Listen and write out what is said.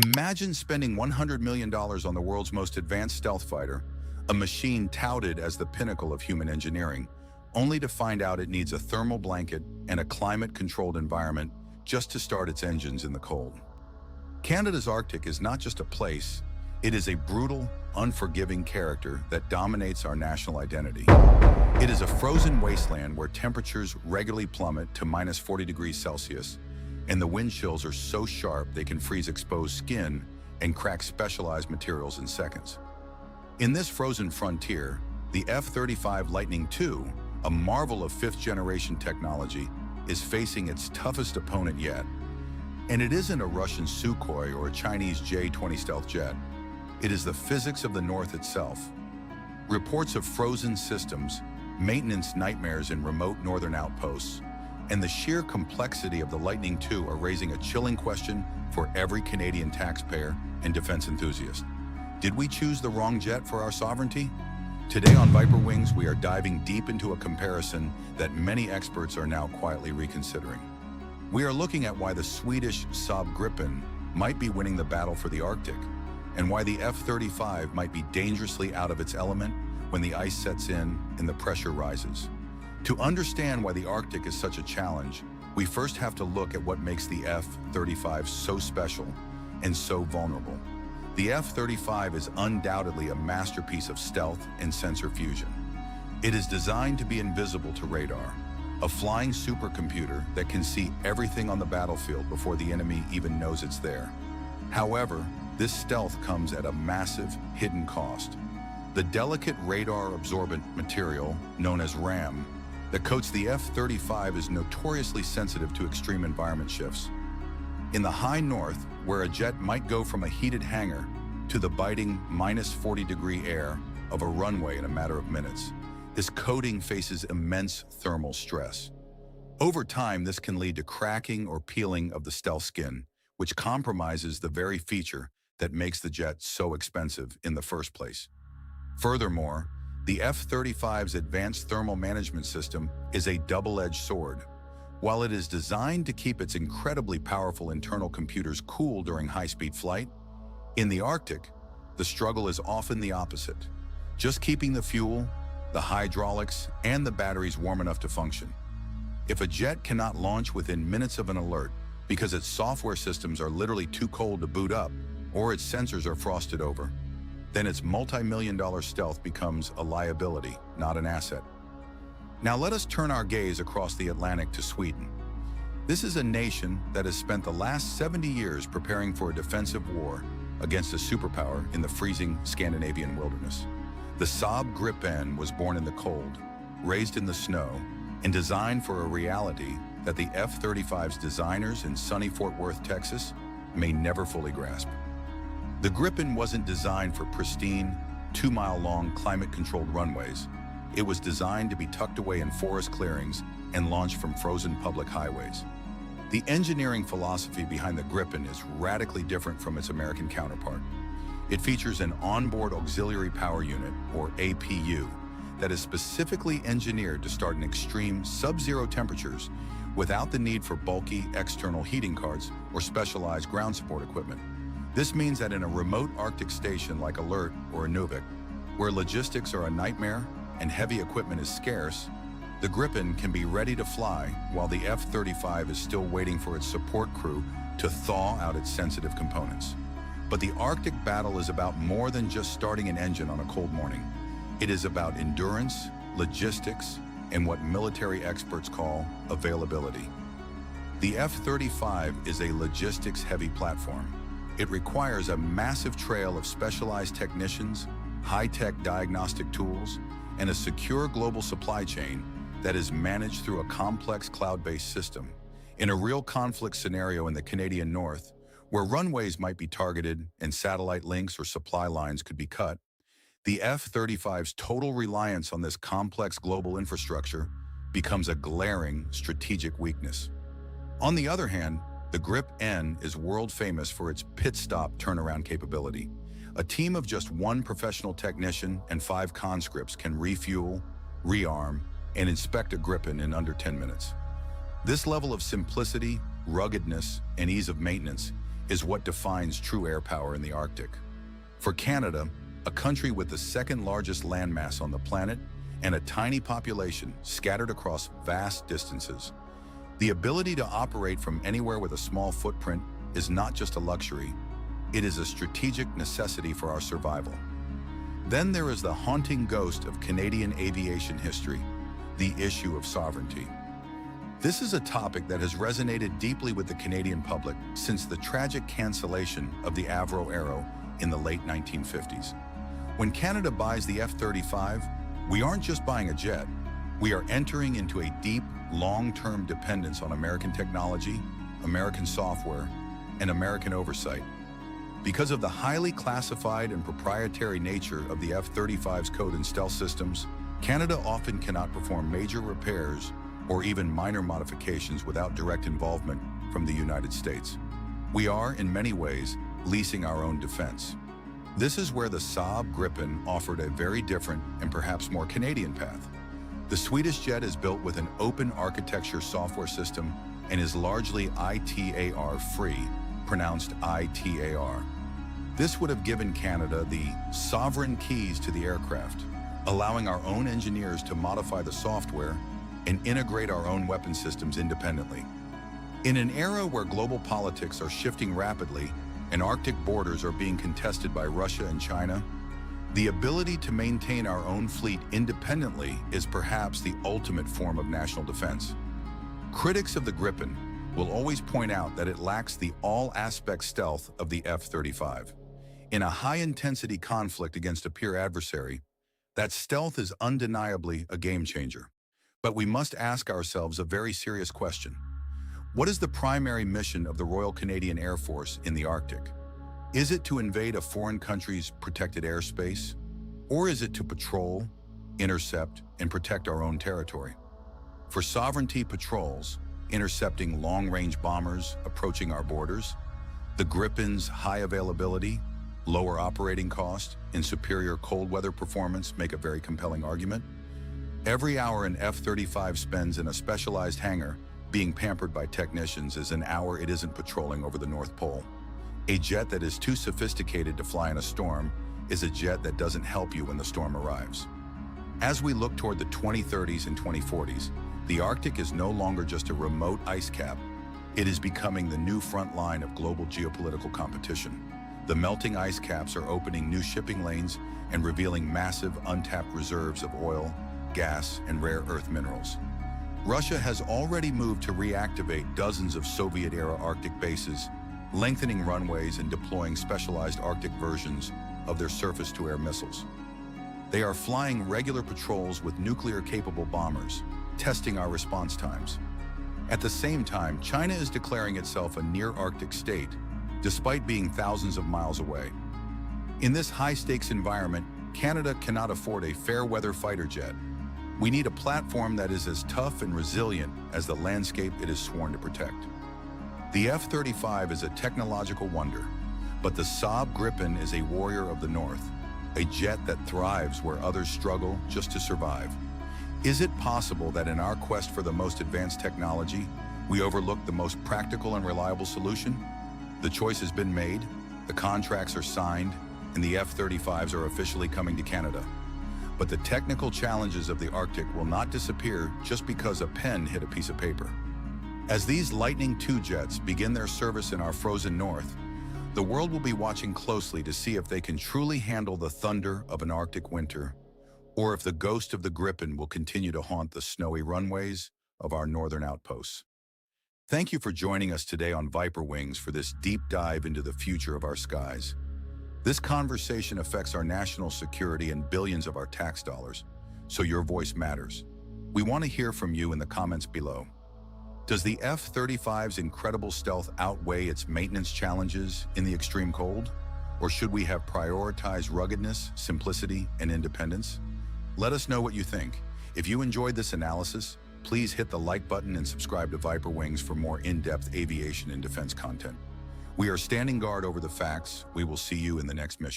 Imagine spending $100 million on the world's most advanced stealth fighter, a machine touted as the pinnacle of human engineering, only to find out it needs a thermal blanket and a climate-controlled environment just to start its engines in the cold. Canada's Arctic is not just a place, it is a brutal, unforgiving character that dominates our national identity. It is a frozen wasteland where temperatures regularly plummet to minus 40 degrees Celsius, and the wind chills are so sharp they can freeze exposed skin and crack specialized materials in seconds. In this frozen frontier, the F-35 Lightning II, a marvel of fifth-generation technology, is facing its toughest opponent yet. And it isn't a Russian Sukhoi or a Chinese J-20 stealth jet. It is the physics of the North itself. Reports of frozen systems, maintenance nightmares in remote northern outposts, and the sheer complexity of the Lightning II are raising a chilling question for every Canadian taxpayer and defense enthusiast. Did we choose the wrong jet for our sovereignty? Today on Viper Wings, we are diving deep into a comparison that many experts are now quietly reconsidering. We are looking at why the Swedish Saab Gripen might be winning the battle for the Arctic, and why the F-35 might be dangerously out of its element when the ice sets in and the pressure rises. To understand why the Arctic is such a challenge, we first have to look at what makes the F-35 so special and so vulnerable. The F-35 is undoubtedly a masterpiece of stealth and sensor fusion. It is designed to be invisible to radar, a flying supercomputer that can see everything on the battlefield before the enemy even knows it's there. However, this stealth comes at a massive hidden cost. The delicate radar-absorbent material, known as RAM, that coats the F-35 is notoriously sensitive to extreme environment shifts. In the high north, where a jet might go from a heated hangar to the biting minus 40-degree air of a runway in a matter of minutes, this coating faces immense thermal stress. Over time, this can lead to cracking or peeling of the stealth skin, which compromises the very feature that makes the jet so expensive in the first place. Furthermore, the F-35's advanced thermal management system is a double-edged sword. While it is designed to keep its incredibly powerful internal computers cool during high-speed flight, in the Arctic, the struggle is often the opposite. Just keeping the fuel, the hydraulics, and the batteries warm enough to function. If a jet cannot launch within minutes of an alert because its software systems are literally too cold to boot up or its sensors are frosted over, then its multi-million-dollar stealth becomes a liability, not an asset. Now let us turn our gaze across the Atlantic to Sweden. This is a nation that has spent the last 70 years preparing for a defensive war against a superpower in the freezing Scandinavian wilderness. The Saab Gripen was born in the cold, raised in the snow, and designed for a reality that the F-35's designers in sunny Fort Worth, Texas, may never fully grasp. The Gripen wasn't designed for pristine, 2-mile-long climate-controlled runways. It was designed to be tucked away in forest clearings and launched from frozen public highways. The engineering philosophy behind the Gripen is radically different from its American counterpart. It features an onboard auxiliary power unit, or APU, that is specifically engineered to start in extreme sub-zero temperatures without the need for bulky external heating cards or specialized ground support equipment. This means that in a remote Arctic station like Alert or Inuvik, where logistics are a nightmare and heavy equipment is scarce, the Gripen can be ready to fly while the F-35 is still waiting for its support crew to thaw out its sensitive components. But the Arctic battle is about more than just starting an engine on a cold morning. It is about endurance, logistics, and what military experts call availability. The F-35 is a logistics-heavy platform. It requires a massive trail of specialized technicians, high-tech diagnostic tools, and a secure global supply chain that is managed through a complex cloud-based system. In a real conflict scenario in the Canadian North, where runways might be targeted and satellite links or supply lines could be cut, the F-35's total reliance on this complex global infrastructure becomes a glaring strategic weakness. On the other hand, the Gripen is world-famous for its pit-stop turnaround capability. A team of just one professional technician and 5 conscripts can refuel, rearm, and inspect a Gripen in under 10 minutes. This level of simplicity, ruggedness, and ease of maintenance is what defines true air power in the Arctic. For Canada, a country with the second largest landmass on the planet and a tiny population scattered across vast distances, the ability to operate from anywhere with a small footprint is not just a luxury, it is a strategic necessity for our survival. Then there is the haunting ghost of Canadian aviation history, the issue of sovereignty. This is a topic that has resonated deeply with the Canadian public since the tragic cancellation of the Avro Arrow in the late 1950s. When Canada buys the F-35, we aren't just buying a jet, we are entering into a deep, long-term dependence on American technology, American software, and American oversight. Because of the highly classified and proprietary nature of the F-35's code and stealth systems, Canada often cannot perform major repairs or even minor modifications without direct involvement from the United States. We are, in many ways, leasing our own defense. This is where the Saab Gripen offered a very different and perhaps more Canadian path. The Swedish jet is built with an open architecture software system and is largely ITAR-free, pronounced ITAR. This would have given Canada the sovereign keys to the aircraft, allowing our own engineers to modify the software and integrate our own weapon systems independently. In an era where global politics are shifting rapidly and Arctic borders are being contested by Russia and China, the ability to maintain our own fleet independently is perhaps the ultimate form of national defense. Critics of the Gripen will always point out that it lacks the all-aspect stealth of the F-35. In a high-intensity conflict against a peer adversary, that stealth is undeniably a game-changer. But we must ask ourselves a very serious question. What is the primary mission of the Royal Canadian Air Force in the Arctic? Is it to invade a foreign country's protected airspace? Or is it to patrol, intercept, and protect our own territory? For sovereignty patrols, intercepting long-range bombers approaching our borders, the Gripen's high availability, lower operating cost, and superior cold weather performance make a very compelling argument. Every hour an F-35 spends in a specialized hangar being pampered by technicians is an hour it isn't patrolling over the North Pole. A jet that is too sophisticated to fly in a storm is a jet that doesn't help you when the storm arrives. As we look toward the 2030s and 2040s, the Arctic is no longer just a remote ice cap. It is becoming the new front line of global geopolitical competition. The melting ice caps are opening new shipping lanes and revealing massive untapped reserves of oil, gas, and rare earth minerals. Russia has already moved to reactivate dozens of Soviet-era Arctic bases, lengthening runways and deploying specialized Arctic versions of their surface-to-air missiles. They are flying regular patrols with nuclear-capable bombers, testing our response times. At the same time, China is declaring itself a near-Arctic state, despite being thousands of miles away. In this high-stakes environment, Canada cannot afford a fair-weather fighter jet. We need a platform that is as tough and resilient as the landscape it is sworn to protect. The F-35 is a technological wonder, but the Saab Gripen is a warrior of the North, a jet that thrives where others struggle just to survive. Is it possible that in our quest for the most advanced technology, we overlook the most practical and reliable solution? The choice has been made, the contracts are signed, and the F-35s are officially coming to Canada. But the technical challenges of the Arctic will not disappear just because a pen hit a piece of paper. As these Lightning II jets begin their service in our frozen north, the world will be watching closely to see if they can truly handle the thunder of an Arctic winter, or if the ghost of the Gripen will continue to haunt the snowy runways of our northern outposts. Thank you for joining us today on Viper Wings for this deep dive into the future of our skies. This conversation affects our national security and billions of our tax dollars, so your voice matters. We want to hear from you in the comments below. Does the F-35's incredible stealth outweigh its maintenance challenges in the extreme cold? Or should we have prioritized ruggedness, simplicity, and independence? Let us know what you think. If you enjoyed this analysis, please hit the like button and subscribe to Viper Wings for more in-depth aviation and defense content. We are standing guard over the facts. We will see you in the next mission.